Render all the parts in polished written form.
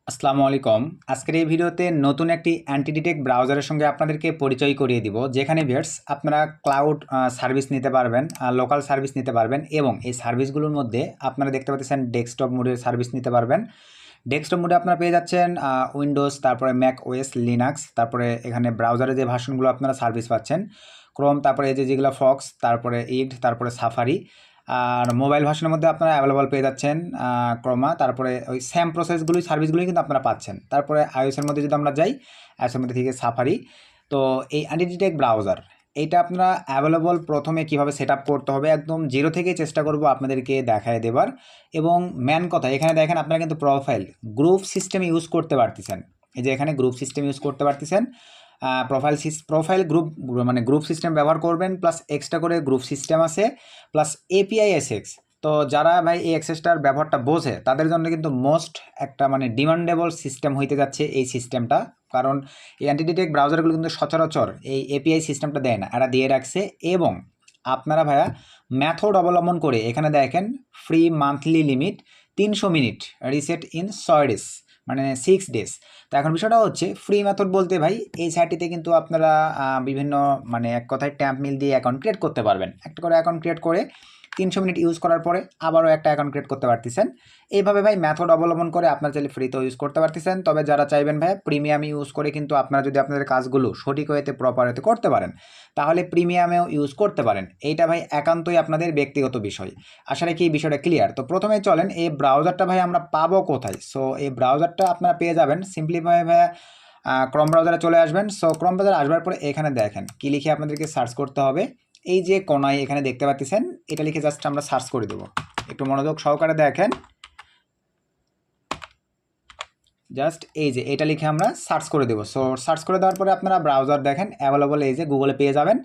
আসসালামু আলাইকুম। আজকের এই ভিডিওতে নতুন একটি অ্যান্টি ডিটেক্ট ব্রাউজারের সঙ্গে আপনাদেরকে পরিচয় করিয়ে দিব, যেখানে ভিউয়ার্স আপনারা ক্লাউড সার্ভিস নিতে পারবেন, লোকাল সার্ভিস নিতে পারবেন এবং এই সার্ভিসগুলোর মধ্যে আপনারা দেখতে পাচ্ছেন ডেস্কটপ মোডের সার্ভিস নিতে পারবেন। ডেস্কটপ মোডে আপনারা পেয়ে যাচ্ছেন উইন্ডোজ, তারপরে ম্যাক ওএস, লিনাক্স, তারপরে এখানে ব্রাউজারে যে ভার্সনগুলো আপনারা সার্ভিস পাচ্ছেন ক্রোম, তারপরে এই যেগুলো ফক্স, তারপরে ইড, তারপরে সাফারি। আর মোবাইল ভার্সনের মধ্যে আপনারা অ্যাভেলেবল পেয়ে যাচ্ছেন ক্রোমা, তারপরে ওই সেম প্রসেসগুলোই সার্ভিসগুলোই কিন্তু আপনারা পাচ্ছেন। তারপরে আইওএসের মধ্যে যদি আমরা যাই, আইওএসের মধ্যে থেকে সাফারি। তো এই অ্যান্টিডিটেক ব্রাউজার এইটা আপনারা অ্যাভেলেবল প্রথমে কিভাবে সেট আপ করতে হবে একদম জিরো থেকে চেষ্টা করব আপনাদেরকে দেখায় দেবার। এবং মেন কথা, এখানে দেখেন আপনারা কিন্তু প্রোফাইল গ্রুপ সিস্টেম ইউজ করতে পারতেছেন। এই যে এখানে গ্রুপ সিস্টেম ইউজ করতে পারতেছেন। প্রোফাইল গ্রুপ মানে গ্রুপ সিস্টেম ব্যবহার করবেন, প্লাস এক্সট্রা করে গ্রুপ সিস্টেম আছে, প্লাস এপিআই এসএক্স। তো যারা ভাই এই এক্সেসটার ব্যবহারটা বোঝে তাদের জন্য কিন্তু মোস্ট একটা মানে ডিমান্ডেবল সিস্টেম হইতে যাচ্ছে এই সিস্টেমটা। কারণ এই অ্যান্টিডিটেক ব্রাউজারগুলো কিন্তু সচরাচর এই এপিআই সিস্টেমটা দেয় না, এরা দিয়ে রাখছে। এবং আপনারা ভাইয়া মেথড অবলম্বন করে এখানে দেখেন free monthly limit 300 minute, reset in 6 days, মানে 6 ডেজ। তো এখন বিষয়টা হচ্ছে ফ্রি মেথড বলতে ভাই এই সাইটটিতে কিন্তু আপনারা বিভিন্ন মানে এক কথায় ট্যাম্প মিল দিয়ে অ্যাকাউন্ট ক্রিয়েট করতে পারবেন। একটা করে অ্যাকাউন্ট ক্রিয়েট করে 300 মিনিট ইউজ করার পরে আবারও একটা অ্যাকাউন্ট ক্রিয়েট করতে পারতেছেন। এইভাবে ভাই মেথড অবলম্বন করে আপনারা চাইলে ফ্রিতেও ইউজ করতে পারতেছেন। তবে যারা চাইবেন ভাই প্রিমিয়াম ইউজ করে, কিন্তু আপনারা যদি আপনাদের কাজগুলো সঠিক ওয়েতে প্রপার ওয়েতে করতে পারেন তাহলে প্রিমিয়ামেও ইউজ করতে পারেন। এইটা ভাই একান্তই আপনাদের ব্যক্তিগত বিষয়। আশা রাখি এই বিষয়টা ক্লিয়ার। তো প্রথমে চলেন এই ব্রাউজারটা ভাই আমরা পাবো কোথায়। সো এই ব্রাউজারটা আপনারা পেয়ে যাবেন সিম্পলি ভাই ক্রোম ব্রাউজারে চলে আসবেন। সো ক্রোম ব্রাউজারে আসবার পরে এখানে দেখেন কি লিখে আপনাদেরকে সার্চ করতে হবে। এই যে কোনায় এখানে দেখতে পাচ্ছেন, এটা লিখে জাস্ট আমরা সার্চ করে দেবো। একটু মনোযোগ সহকারে দেখেন, জাস্ট এই যে এটা লিখে আমরা সার্চ করে দেবো। সো সার্চ করে দেওয়ার পরে আপনারা ব্রাউজার দেখেন অ্যাভেলেবল এই যে গুগলে পেয়ে যাবেন।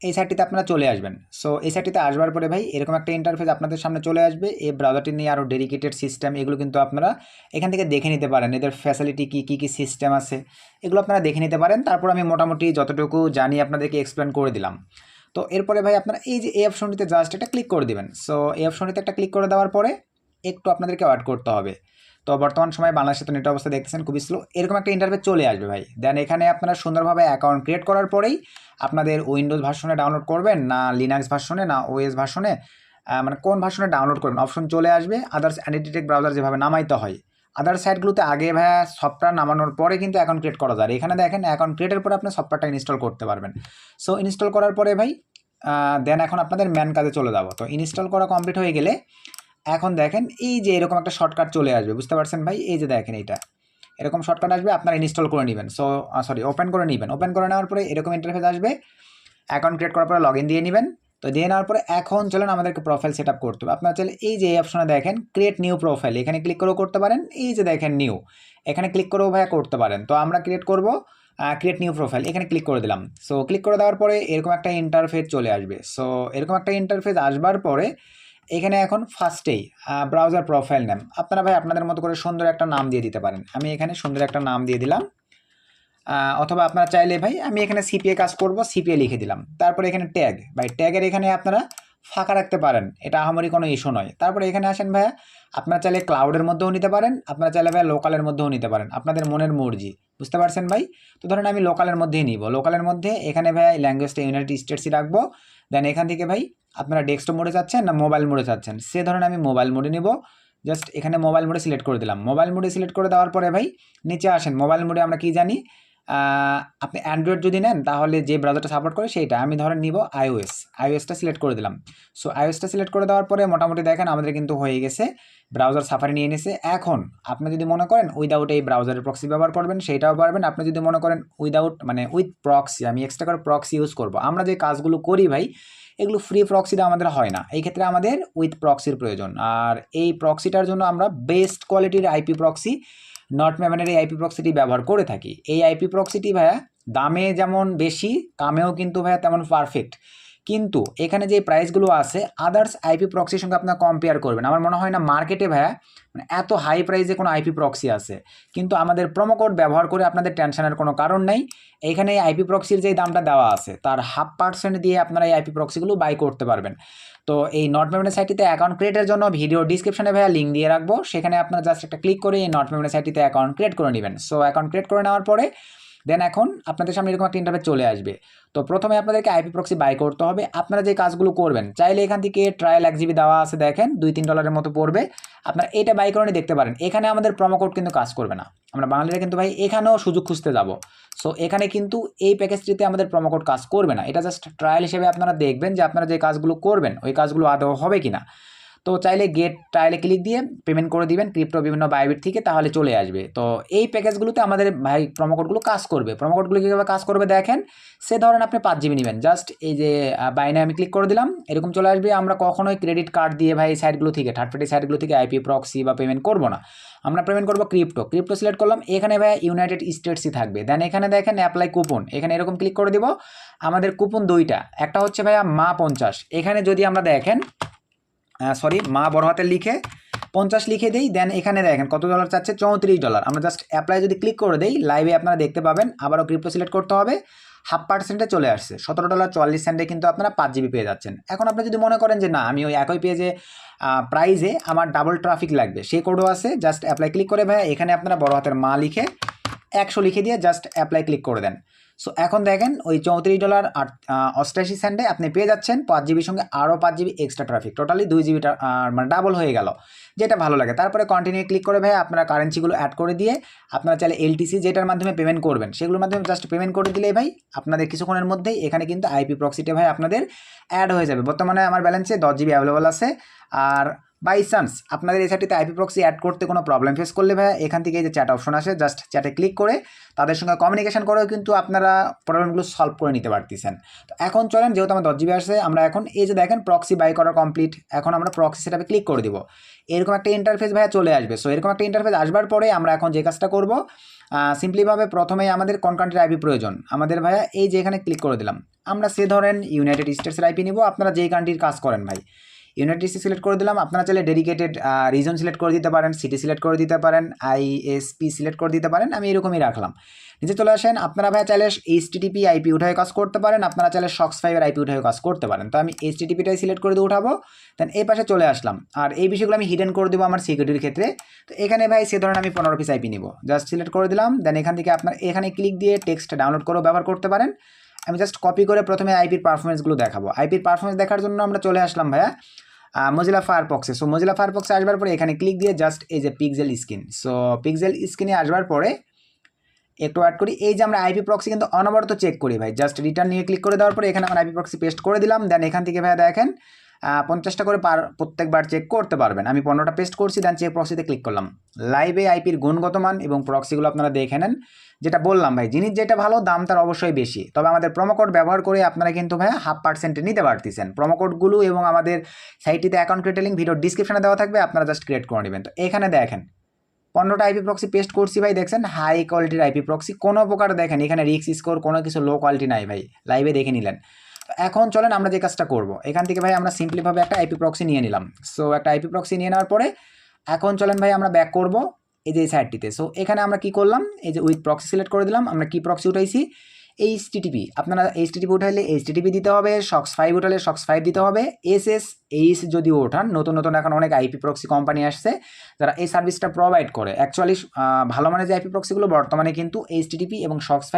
এই সাইটটিতে আপনারা চলে আসবেন। সো এই সাইটটিতে আসবার পরে ভাই এরকম একটা ইন্টারফেস আপনাদের সামনে চলে আসবে। এই ব্রাউজারটি নিয়ে আরও ডেডিকেটেড সিস্টেম, এগুলো কিন্তু আপনারা এখান থেকে দেখে নিতে পারেন। এদের ফ্যাসিলিটি কী কী কী সিস্টেম আছে এগুলো আপনারা দেখে নিতে পারেন। তারপর আমি মোটামুটি যতটুকু জানি আপনাদেরকে এক্সপ্লেন করে দিলাম। তো এরপরে ভাই আপনারা এই যে এই অপশনটিতে জাস্ট একটা ক্লিক করে দিবেন। সো এই অপশনটিতে একটা ক্লিক করে দেওয়ার পরে একটু আপনাদেরকে ওয়েট করতে হবে। তো বর্তমান সময়ে বাংলাদেশে তো নেট অবস্থা দেখতেছেন খুবই স্লো, এরকম একটা ইন্টারফেস চলে আসবে ভাই। দেন এখানে আপনারা সুন্দরভাবে অ্যাকাউন্ট ক্রিয়েট করার পরেই আপনাদের উইন্ডোজ ভার্সনে ডাউনলোড করবেন না লিনাক্স ভার্সনে না ওএস ভার্সনে, মানে কোন ভার্সনে ডাউনলোড করবেন অপশন চলে আসবে। আদার্স অ্যান্টিডিটেক ব্রাউজার যেভাবে নামাইতে হয় আদার সাইটগুলোতে আগে ভাইয়া সফটওয়্যার নামানোর পরে কিন্তু অ্যাকাউন্ট ক্রিয়েট করা যায়। এখানে দেখেন অ্যাকাউন্ট ক্রিয়েটের পরে আপনি সফটওয়্যারটা ইনস্টল করতে পারবেন। সো ইনস্টল করার পরে ভাই দেন এখন আপনাদের ম্যান কাজে চলে যাব। তো ইনস্টল করা কমপ্লিট হয়ে গেলে এখন দেখেন এই যে এরকম একটা শর্টকাট চলে আসবে, বুঝতে পারছেন ভাই? এই যে দেখেন এইটা এরকম শর্টকাট আসবে, আপনারা ইনস্টল করে নেবেন। সো ওপেন করে নেবেন। ওপেন করে নেওয়ার পরে এরকম ইন্টারফেস আসবে। অ্যাকাউন্ট ক্রিয়েট করার পরে লগ ইন দিয়ে নেবেন। তো দিয়ে নেওয়ার পরে এখন চলেন আমাদেরকে প্রোফাইল সেট আপ করতে হবে। আপনারা চাইলে এই যে এই অপশনে দেখেন ক্রিয়েট নিউ প্রোফাইল, এখানে ক্লিক করেও করতে পারেন। এই যে দেখেন নিউ, এখানে ক্লিক করেও ভাইয়া করতে পারেন। তো আমরা ক্রিয়েট করব ক্রিয়েট নিউ প্রোফাইল, এখানে ক্লিক করে দিলাম। সো ক্লিক করে দেওয়ার পরে এরকম একটা ইন্টারফেস চলে আসবে। সো এরকম একটা ইন্টারফেস আসবার পরে এখানে এখন ফার্স্টেই ব্রাউজার প্রোফাইল নেম আপনারা ভাই আপনাদের মতো করে সুন্দর একটা নাম দিয়ে দিতে পারেন। আমি এখানে সুন্দর একটা নাম দিয়ে দিলাম। অথবা আপনারা চাইলে ভাই আমি এখানে সিপিএ কাজ করব, সিপিএ লিখে দিলাম। তারপরে এখানে ট্যাগ, ভাই ট্যাগের এখানে আপনারা ফাঁকা রাখতে পারেন, এটা আহামরি কোনো ইস্যু নয়। তারপরে এখানে আসেন ভাইয়া আপনারা চাইলে ক্লাউডের মধ্যেও নিতে পারেন, আপনারা চাইলে ভাই লোকালের মধ্যেও নিতে পারেন, আপনাদের মনের মর্জি, বুঝতে পারছেন ভাই? তো ধরেন আমি লোকালের মধ্যেই নিব। লোকালের মধ্যে এখানে ভাই ল্যাঙ্গুয়েজটা ইউনাইটেড স্টেটসই রাখবো। দেন এখান থেকে ভাই আপনারা ডেস্কটপ মোডে চাচ্ছেন না মোবাইল মোডে চাচ্ছেন, সে ধরেন আমি মোবাইল মোডে নিব। জাস্ট এখানে মোবাইল মোডে সিলেক্ট করে দিলাম। মোবাইল মোডে সিলেক্ট করে দেওয়ার পরে ভাই নিচে আসেন। মোবাইল মোডে আমরা কি জানি, আপনি অ্যান্ড্রয়েড যদি নেন তাহলে যে ব্রাউজারটা সাপোর্ট করে সেইটা, আমি ধরেন নিব আইওএসটা সিলেক্ট করে দিলাম। সো আইওএসটা সিলেক্ট করে দেওয়ার পরে মোটামুটি দেখেন আমাদের কিন্তু হয়ে গেছে, ব্রাউজার সাফারি নিয়ে নিয়েছে। এখন আপনি যদি মনে করেন উইদাউট এই ব্রাউজারের প্রক্সি ব্যবহার করবেন সেইটাও পারবেন। আপনি যদি মনে করেন উইদাউট মানে উইথ প্রক্সি, আমি এক্সট্রা করে প্রক্সি ইউজ করব। আমরা যে কাজগুলো করি ভাই এগুলো ফ্রি প্রক্সিটা আমাদের হয় না, এই ক্ষেত্রে আমাদের উইথ প্রক্সির প্রয়োজন। আর এই প্রক্সিটার জন্য আমরা বেস্ট কোয়ালিটির আইপি প্রক্সি নর্থম্যাভেনের এই আইপি প্রক্সিটি ব্যবহার করে থাকি। এই আইপি প্রক্সিটি ভাইয়া দামে যেমন বেশি, কামেও কিন্তু ভাইয়া তেমন পারফেক্ট। কিন্তু এখানে যে প্রাইসগুলো আছে আদার্স আইপি প্রক্সির সঙ্গে আপনারা কম্পেয়ার করবেন। আমার মনে হয় না মার্কেটে ভাইয়া মানে এত হাই প্রাইসে কোনো আইপি প্রক্সি আছে, কিন্তু আমাদের প্রোমো কোড ব্যবহার করে আপনাদের টেনশনের কোনো কারণ নেই। এইখানে আইপি প্রক্সির যে দামটা দেওয়া আছে তার 0.5% দিয়ে আপনারা এই আইপি প্রক্সিগুলো বাই করতে পারবেন। তো এই নট পেমেন্ট সাইটটিতে অ্যাকাউন্ট ক্রিয়েটের জন্য ভিডিও ডিসক্রিপশনে ভাইয়া লিঙ্ক দিয়ে রাখবো, সেখানে আপনারা জাস্ট একটা ক্লিক করে এই নট পেমেন্ট সাইটটিতে অ্যাকাউন্ট ক্রিয়েট করে নেবেন। সো অ্যাকাউন্ট ক্রিয়েট করে নেওয়ার পরে দেন এখন আপনাদের সামনে এরকম একটা ইন্টারফেস চলে আসবে। তো প্রথমে আপনাদেরকে আইপি প্রক্সি বাই করতে হবে। আপনারা যে কাজগুলো করবেন চাইলে এখান থেকে ট্রায়াল 1 GB দেওয়া আছে, দেখেন $2-3 মতো পড়বে, আপনারা এটা বাই করে দেখতে পারেন। এখানে আমাদের প্রোমো কোড কিন্তু কাজ করবে না, আমরা বাঙালিরা কিন্তু ভাই এখানেও সুযোগ খুঁজতে যাব। সো এখানে কিন্তু এই প্যাকেজটিতে আমাদের প্রোমো কোড কাজ করবে না, এটা জাস্ট ট্রায়াল হিসেবে আপনারা দেখবেন যে আপনারা যে কাজগুলো করবেন ওই কাজগুলো আদৌ হবে কিনা। তো চাইলে গেট ট্রায়ালে ক্লিক দিয়ে পেমেন্ট করে দিবেন ক্রিপ্টো বিভিন্ন বাইবিট থেকে, তাহলে চলে আসবে। তো এই প্যাকেজগুলোতে আমাদের ভাই প্রোমো কোডগুলো কাজ করবে। প্রোমো কোডগুলো কীভাবে কাজ করবে দেখেন, সে ধরেন আপনি 5 GB নেবেন, জাস্ট এই যে বাইনে আমি ক্লিক করে দিলাম, এরকম চলে আসবে। আমরা কখনোই ক্রেডিট কার্ড দিয়ে ভাই সাইটগুলো থেকে থার্ড পার্টি সাইটগুলো থেকে আইপি প্রক্সি বা পেমেন্ট করবো না, আমরা পেমেন্ট করবো ক্রিপ্টো সিলেক্ট করলাম। এখানে ভাই ইউনাইটেড স্টেটসই থাকবে। দেন এখানে দেখেন অ্যাপ্লাই কুপন, এখানে এরকম ক্লিক করে দিব। আমাদের কুপন দুইটা, একটা হচ্ছে ভাইয়া মা 50, এখানে যদি আমরা দেখেন মা বড় হাতের লিখে 50 লিখে দিই, দেন এখানে দেখেন কত ডলার চাচ্ছে, $34। আমরা জাস্ট অ্যাপ্লাই যদি ক্লিক করে দিই লাইভে আপনারা দেখতে পাবেন আবারও ক্রিপ্টো সিলেক্ট করতে হবে, 0.5% চলে আসছে, $17.44 কিন্তু আপনারা 5 GB পেয়ে যাচ্ছেন। এখন আপনি যদি মনে করেন যে না আমি ওই একই পেজে প্রাইজে আমার ডাবল ট্রাফিক লাগবে, সেই কোডও আছে, জাস্ট অ্যাপ্লাই ক্লিক করে ভাইয়া এখানে আপনারা বড় হাতের মা লিখে 100 লিখে দিয়ে জাস্ট অ্যাপ্লাই ক্লিক করে দেন। সো এখন দেখেন ওই $34.88 আপনি পেয়ে যাচ্ছেন 5 GB সঙ্গে আরও 5 GB extra traffic, totally 2 GB মানে ডাবল হয়ে গেল, যেটা ভালো লাগে। তারপরে কন্টিনিউ ক্লিক করে ভাই আপনারা কারেন্সিগুলো অ্যাড করে দিয়ে আপনারা চাইলে এলটিসি যেটার মাধ্যমে পেমেন্ট করবেন সেগুলোর মাধ্যমে জাস্ট পেমেন্ট করে দিলেই ভাই আপনাদের কিছুক্ষণের মধ্যেই এখানে কিন্তু আইপি প্রক্সিতে ভাই আপনাদের অ্যাড হয়ে যাবে। বর্তমানে আমার ব্যালেন্সে 10 GB অ্যাভেলেবল আছে। আর বাই চান্স আপনাদের এই সাইটটিতে আইপি প্রক্সি অ্যাড করতে কোনো প্রবলেম ফেস করলে ভাই এখান থেকে এই যে চ্যাট অপশন আসে, জাস্ট চ্যাটে ক্লিক করে তাদের সঙ্গে কমিউনিকেশন করেও কিন্তু আপনারা প্রবলেমগুলো সলভ করে নিতে পারতেছেন। তো এখন চলেন, যেহেতু আমার 10 GB আসছে, আমরা এখন এই যে দেখেন প্রক্সি বাই করা কমপ্লিট, এখন আমরা প্রক্সি সেটাপে ক্লিক করে দিব, এরকম একটা ইন্টারফেস ভাইয়া চলে আসবে। সো এরকম একটা ইন্টারফেস আসবার পরে আমরা এখন যে কাজটা করব সিম্পলিভাবে প্রথমেই আমাদের কোন কান্ট্রির আইপি প্রয়োজন, আমাদের ভাইয়া এই যে এখানে ক্লিক করে দিলাম, আমরা সে ধরেন ইউনাইটেড স্টেটসের আইপি নিব। আপনারা যেই কান্ট্রির কাজ করেন ভাই ইউনাইটেড স্টেটস সিলেক্ট করে দিলাম, আপনারা চাইলে ডেডিকেটেড রিজন সিলেক্ট করে দিতে পারেন, সিটি সিলেক্ট করে দিতে পারেন, আইএসপি সিলেক্ট করে দিতে পারেন, আমি এরকমই রাখলাম। নিচে চলে আসেন, আপনারা ভাই চাইলে এইচটিটিপি আইপি উঠায় কাজ করতে পারেন, আপনারা চাইলে SOX5 আইপি উঠায় কাজ করতে পারেন। তো আমি এইচটিটিপিটাই সিলেক্ট করে দিয়ে উঠাবো, দেন এই পাশে চলে আসলাম। আর এই বিষয়গুলো আমি হিডেন করে দেবো আমার সিকিউরিটির ক্ষেত্রে। তো এখানে ভাই সে ধরেন আমি 15 পিস আইপি নিব, জাস্ট সিলেক্ট করে দিলাম, দেন এখান থেকে আপনার এখানে ক্লিক দিয়ে টেক্সট ডাউনলোড করেও ব্যবহার করতে পারেন। আমি জাস্ট কপি করে প্রথমে আইপির পারফরমেন্সগুলো দেখাবো। আইপির পারফরমেন্স দেখার জন্য আমরা চলে আসলাম ভাইয়া মজিলা ফায়ারফক্সে। সো মজিলা ফায়ারফক্সে আসবার পরে এখানে ক্লিক দিয়ে জাস্ট এই যে পিক্সেল স্ক্রিন, সো পিক্সেল স্ক্রিনে আসবার পরে একটু অ্যাড করি, এই যে আমরা আইপি প্রক্সি কিন্তু অনবরত চেক করি ভাই, জাস্ট রিটার্ন নিয়ে ক্লিক করে দেওয়ার পরে এখানে আমার আইপি প্রক্সি পেস্ট করে দিলাম। দেন এখান থেকে ভাই দেখেন 50টা করে প্রত্যেকবার চেক করতে পারবেন। আমি 15টা পেস্ট করছি, দেন চেক প্রক্সিতে ক্লিক করলাম। লাইভে আইপির গুণগত মান এবং প্রক্সিগুলো আপনারা দেখে নেন। যেটা বললাম ভাই, জিনিস যেটা ভালো দাম তার অবশ্যই বেশি, তবে আমাদের প্রোমো কোড ব্যবহার করে আপনারা কিন্তু ভাই 0.5% নিতে পারতেছেন। প্রোমো কোডগুলো এবং আমাদের সাইটটিতে অ্যাকাউন্ট ক্রিয়েট লিঙ্ক ভিডিও ডিসক্রিপশনে দেওয়া থাকবে, আপনারা জাস্ট ক্রিয়েট করে নেবেন। তো এখানে দেখেন 15টা আইপি প্রক্সি পেস্ট করছি ভাই, দেখছেন হাই কোয়ালিটির আইপি প্রক্সি, কোনো প্রকার দেখেন এখানে রিস্ক স্কোর কোনো কিছু লো কোয়ালিটি নাই ভাই, লাইভে দেখে নিলেন। তো এখন চলেন আমরা যে কাজটা করব, এখান থেকে ভাই আমরা সিম্পলিভাবে একটা আইপি প্রক্সি নিয়ে নিলাম। সো একটা আইপি প্রক্সি নিয়ে নেওয়ার পরে এখন চলেন ভাই আমরা ব্যাক করব এই যে সাইটটিতে। সো এখানে আমরা কি করলাম, এই যে উইথ প্রক্সি সিলেক্ট করে দিলাম, আমরা কি প্রক্সি উঠাইছি এইচটিটিপি, আপনারা এইচটিটিপি উঠাইলে এইচটিটিপি দিতে হবে, SOX5 উঠালে SOX5 দিতে হবে, SSH যদি ওঠান, নতুন নতুন এখন অনেক আইপি প্রক্সি কোম্পানি আসছে যারা এই সার্ভিসটা প্রোভাইড করে। অ্যাকচুয়ালি ভালো মানের যে আইপি প্রক্সিগুলো বর্তমানে কিন্তু এইচটিটিপি এবং SOX5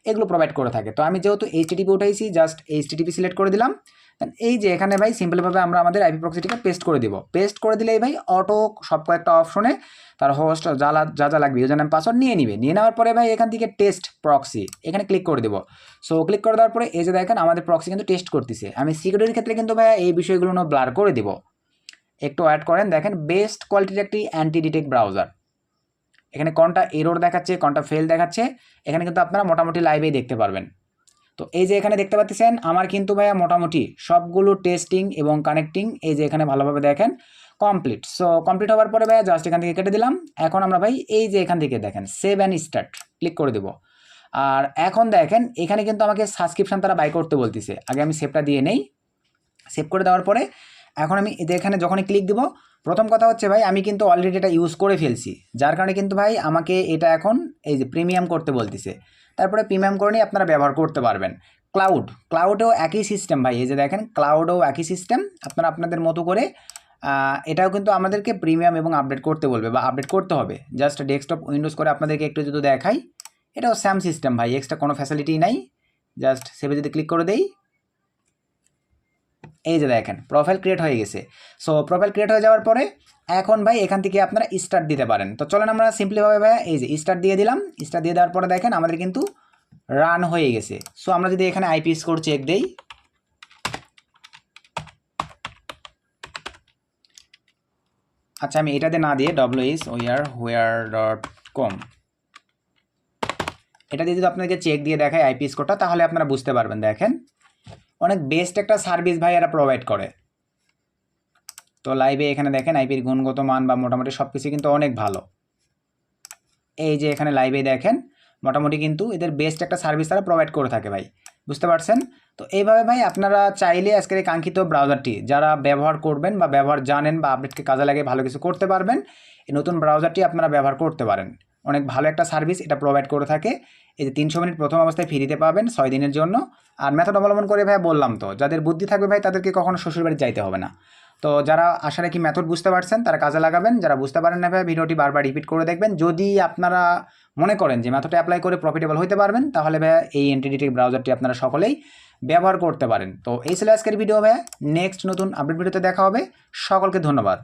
এগুলো প্রোভাইড করে থাকে। তো আমি যেহেতু এইচটিটিপি উঠাইছি, জাস্ট এইচটিটিপি সিলেক্ট করে দিলাম। এই যে এখানে ভাই সিম্পলভাবে আমরা আমাদের আইপি প্রক্সিটিকে পেস্ট করে দিব। পেস্ট করে দিলেই ভাই অটো সব কয়েকটা অপশনে তার হোস্ট যা লাগবে ইউজার নেম পাসওয়ার্ড নিয়ে নিবে। নিয়ে নেওয়ার পরে ভাই এখান থেকে টেস্ট প্রক্সি এখানে ক্লিক করে দেবো। সো ক্লিক করে দেওয়ার পরে এই যে দেখেন আমাদের প্রক্সি কিন্তু টেস্ট করতেছে। আমি সিকিউরিটির ক্ষেত্রে কিন্তু ভাই এই বিষয়গুলো ব্লার করে দিব, একটু অ্যাড করেন। দেখেন বেস্ট কোয়ালিটির একটি অ্যান্টি ডিটেক্ট ব্রাউজার, এখানে কোনটা এরর দেখাচ্ছে কোনটা ফেল দেখাচ্ছে এখানে কিন্তু আপনারা মোটামুটি লাইভেই দেখতে পারবেন। তো এই যে এখানে দেখতে পাচ্ছেন আমার কিন্তু ভাইয়া মোটামুটি সবগুলো টেস্টিং এবং কানেক্টিং এই যে এখানে ভালোভাবে দেখেন কমপ্লিট। সো কমপ্লিট হওয়ার পরে ভাইয়া জাস্ট এখান থেকে কেটে দিলাম। এখন আমরা ভাই এই যে এখান থেকে দেখেন সেভ অ্যান্ড স্টার্ট ক্লিক করে দেবো। আর এখন দেখেন এখানে কিন্তু আমাকে সাবস্ক্রিপশন তারা বাই করতে বলতেছে। আগে আমি সেভটা দিয়ে নেই। সেভ করে দেওয়ার পরে এখন আমি এখানে যখনই ক্লিক দিব, প্রথম কথা হচ্ছে ভাই আমি কিন্তু অলরেডি এটা ইউজ করে ফেলছি, যার কারণে কিন্তু ভাই আমাকে এটা এখন এই যে প্রিমিয়াম করতে বলতেছে। তারপরে প্রিমিয়াম করে নিয়ে আপনারা ব্যবহার করতে পারবেন। ক্লাউডেও একই সিস্টেম ভাই, এই যে দেখেন ক্লাউডেও একই সিস্টেম, আপনারা আপনাদের মতো করে এটাও কিন্তু আমাদেরকে প্রিমিয়াম এবং আপডেট করতে বলবে বা আপডেট করতে হবে। জাস্ট ডেস্কটপ উইন্ডোজ করে আপনাদেরকে একটু যদি দেখাই, এটাও স্যাম সিস্টেম ভাই, এক্সট্রা কোনো ফ্যাসিলিটি নাই। জাস্ট সেভে যদি ক্লিক করে দেই, এই যে দেখেন প্রোফাইল ক্রিয়েট হয়ে গেছে। সো প্রোফাইল ক্রিয়েট হয়ে যাওয়ার পরে এখন ভাই এখান থেকে আপনারা স্টার্ট দিতে পারেন। তো চলেন আমরা সিম্পলিভাবে ভাই এই যে স্টার্ট দিয়ে দিলাম। স্টার্ট দিয়ে দেওয়ার পরে দেখেন আমাদের কিন্তু রান হয়ে গেছে। সো আমরা যদি এখানে আইপি স্কোর চেক দেই, আচ্ছা আমি এটাতে না দিয়ে wswhere.com এটা দিয়ে যদি আপনাকে চেক দিয়ে দেখায় আইপি স্কোরটা, তাহলে আপনারা বুঝতে পারবেন। দেখেন অনেক বেস্ট একটা সার্ভিস ভাই এরা প্রোভাইড করে। তো লাইভে এখানে দেখেন আইপির গুণগত মান বা মোটামুটি সব কিছু কিন্তু অনেক ভালো। এই যে এখানে লাইভে দেখেন মোটামুটি কিন্তু এদের বেস্ট একটা সার্ভিস তারা প্রোভাইড করে থাকে ভাই, বুঝতে পারছেন। তো এইভাবে ভাই আপনারা চাইলে আজকের এই কাঙ্ক্ষিত ব্রাউজারটি যারা ব্যবহার করবেন বা ব্যবহার জানেন বা আপডেটকে কাজে লাগিয়ে ভালো কিছু করতে পারবেন, এই নতুন ব্রাউজারটি আপনারা ব্যবহার করতে পারেন। অনেক ভালো একটা সার্ভিস এটা প্রোভাইড করে থাকে। এই যে 300 মিনিট প্রথম অবস্থায় ফ্রিতে পাবেন 6 দিনের জন্য। আর মেথড অবলম্বন করে ভাই বললাম তো, যাদের বুদ্ধি থাকবে ভাই তাদেরকে কখনো শ্বশুরবাড়ি যাইতে হবে না। তো যারা আশা রাখি মেথড বুঝতে পারছেন তারা কাজে লাগাবেন, যারা বুঝতে পারেন না ভাই ভিডিওটি বারবার রিপিট করে দেখবেন। যদি আপনারা মনে করেন যে মেথডটা অ্যাপ্লাই করে প্রফিটেবল হতে পারবেন, তাহলে ভাই এই এনটিডিটি ব্রাউজারটি আপনারা সকলেই ব্যবহার করতে পারেন। তো এই ছিল আজকের ভিডিও ভাই, নেক্সট নতুন আপডেট ভিডিওতে দেখা হবে। সকলকে ধন্যবাদ।